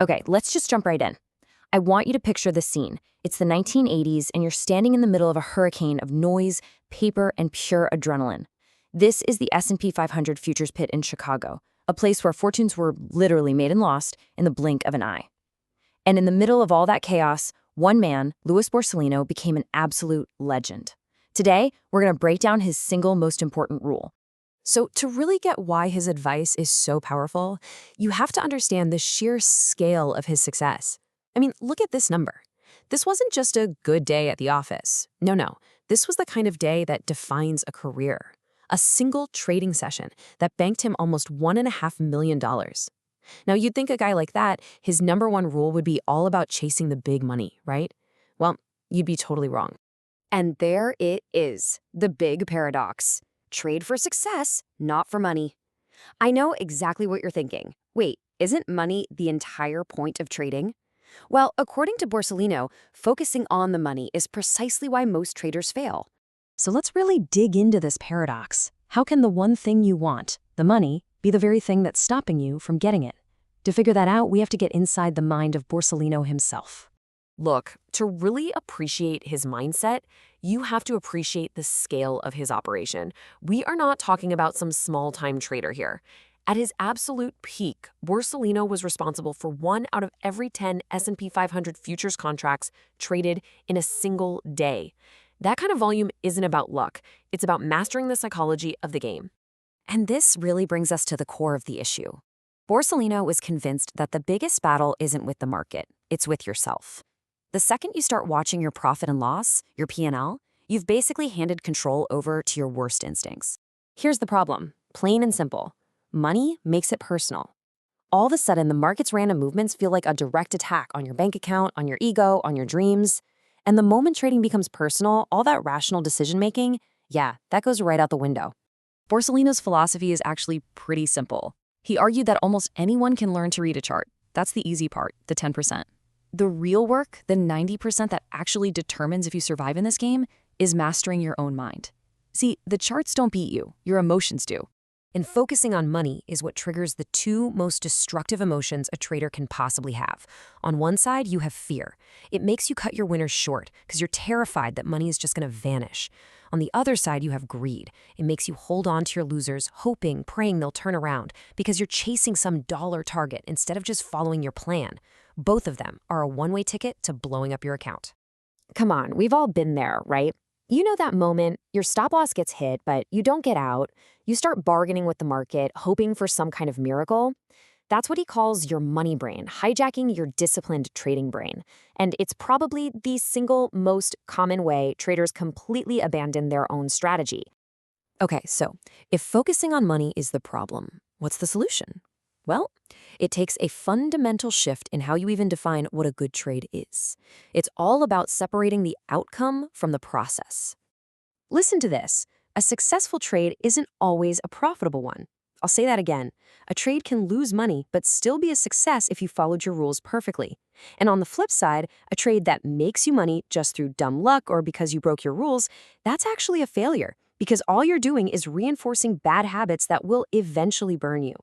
Okay, let's just jump right in. I want you to picture the scene. It's the 1980s, and you're standing in the middle of a hurricane of noise, paper, and pure adrenaline. This is the S&P 500 futures pit in Chicago, a place where fortunes were literally made and lost in the blink of an eye. And in the middle of all that chaos, one man, Louis Borsellino, became an absolute legend. Today, we're going to break down his single most important rule. So, to really get why his advice is so powerful, you have to understand the sheer scale of his success. I mean, look at this number. This wasn't just a good day at the office. No. This was the kind of day that defines a career. A single trading session that banked him almost $1.5 million. Now, you'd think a guy like that, his number one rule would be all about chasing the big money, right? Well, you'd be totally wrong. And there it is, the big paradox. Trade for success, not for money. I know exactly what you're thinking. Wait, isn't money the entire point of trading? Well, according to Borsellino, focusing on the money is precisely why most traders fail. So let's really dig into this paradox. How can the one thing you want, the money, be the very thing that's stopping you from getting it? To figure that out, we have to get inside the mind of Borsellino himself. Look, to really appreciate his mindset, you have to appreciate the scale of his operation. We are not talking about some small-time trader here. At his absolute peak, Borsellino was responsible for 1 out of every 10 S&P 500 futures contracts traded in a single day. That kind of volume isn't about luck. It's about mastering the psychology of the game. And this really brings us to the core of the issue. Borsellino was convinced that the biggest battle isn't with the market, it's with yourself. The second you start watching your profit and loss, your P&L, you've basically handed control over to your worst instincts. Here's the problem, plain and simple. Money makes it personal. All of a sudden, the market's random movements feel like a direct attack on your bank account, on your ego, on your dreams. And the moment trading becomes personal, all that rational decision-making, that goes right out the window. Borsellino's philosophy is actually pretty simple. He argued that almost anyone can learn to read a chart. That's the easy part, the 10%. The real work, the 90% that actually determines if you survive in this game, is mastering your own mind. See, the charts don't beat you, your emotions do. And focusing on money is what triggers the two most destructive emotions a trader can possibly have. On one side, you have fear. It makes you cut your winners short because you're terrified that money is just going to vanish. On the other side, you have greed. It makes you hold on to your losers, hoping, praying they'll turn around because you're chasing some dollar target instead of just following your plan. Both of them are a one-way ticket to blowing up your account. Come on, we've all been there, right? You know that moment, your stop loss gets hit, but you don't get out. You start bargaining with the market, hoping for some kind of miracle. That's what he calls your money brain, hijacking your disciplined trading brain. And it's probably the single most common way traders completely abandon their own strategy. Okay, so if focusing on money is the problem, what's the solution? Well, it takes a fundamental shift in how you even define what a good trade is. It's all about separating the outcome from the process. Listen to this. A successful trade isn't always a profitable one. I'll say that again. A trade can lose money, but still be a success if you followed your rules perfectly. And on the flip side, a trade that makes you money just through dumb luck or because you broke your rules, that's actually a failure, because all you're doing is reinforcing bad habits that will eventually burn you.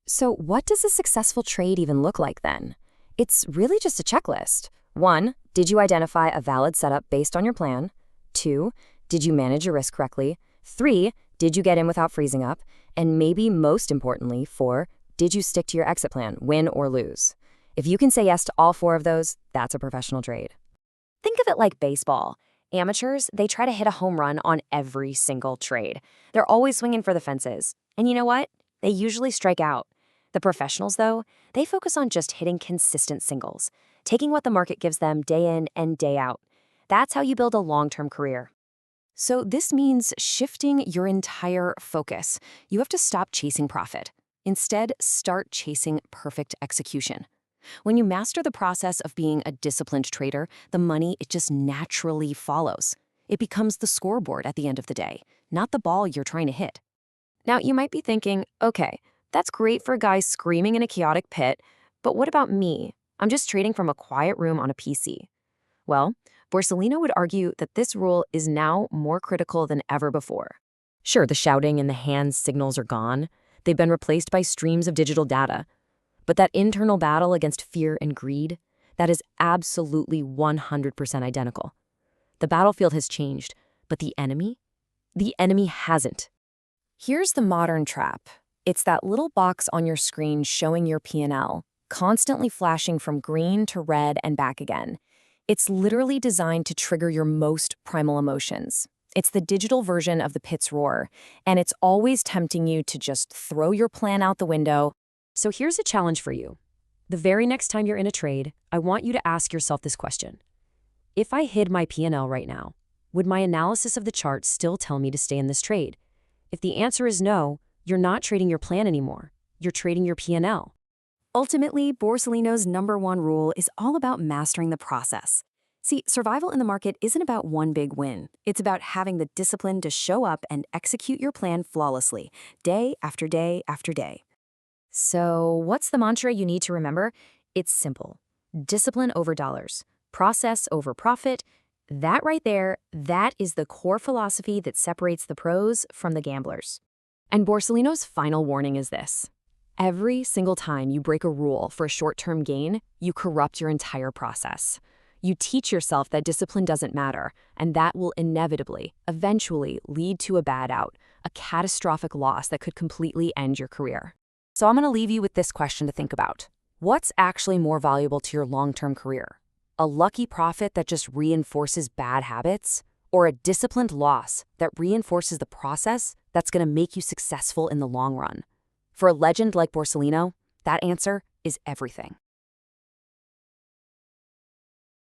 So what does a successful trade even look like then? It's really just a checklist. 1, did you identify a valid setup based on your plan? 2, did you manage your risk correctly? 3, did you get in without freezing up? And maybe most importantly, 4, did you stick to your exit plan, win or lose? If you can say yes to all 4 of those, that's a professional trade. Think of it like baseball. Amateurs, they try to hit a home run on every single trade. They're always swinging for the fences. And you know what? They usually strike out. The professionals, though, they focus on just hitting consistent singles, taking what the market gives them day in and day out. That's how you build a long-term career. So this means shifting your entire focus. You have to stop chasing profit. Instead, start chasing perfect execution. When you master the process of being a disciplined trader, the money, it just naturally follows. It becomes the scoreboard at the end of the day, not the ball you're trying to hit. Now, you might be thinking, okay, that's great for a guy screaming in a chaotic pit, but what about me? I'm just trading from a quiet room on a PC. Well, Borsellino would argue that this rule is now more critical than ever before. Sure, the shouting and the hand signals are gone. They've been replaced by streams of digital data. But that internal battle against fear and greed, that is absolutely 100% identical. The battlefield has changed, but the enemy? The enemy hasn't. Here's the modern trap. It's that little box on your screen showing your P&L, constantly flashing from green to red and back again. It's literally designed to trigger your most primal emotions. It's the digital version of the pit's roar, and it's always tempting you to just throw your plan out the window. So here's a challenge for you. The very next time you're in a trade, I want you to ask yourself this question. If I hid my P&L right now, would my analysis of the chart still tell me to stay in this trade? If the answer is no, you're not trading your plan anymore. You're trading your P&L. Ultimately, Borsellino's #1 rule is all about mastering the process. See, survival in the market isn't about one big win. It's about having the discipline to show up and execute your plan flawlessly, day after day after day. So, what's the mantra you need to remember? It's simple. Discipline over dollars. Process over profit. That right there, that is the core philosophy that separates the pros from the gamblers. And Borsellino's final warning is this. Every single time you break a rule for a short-term gain, you corrupt your entire process. You teach yourself that discipline doesn't matter, and that will inevitably, eventually lead to a bad out, a catastrophic loss that could completely end your career. So I'm going to leave you with this question to think about. What's actually more valuable to your long-term career? A lucky profit that just reinforces bad habits? Or a disciplined loss that reinforces the process that's going to make you successful in the long run? For a legend like Borsellino, that answer is everything.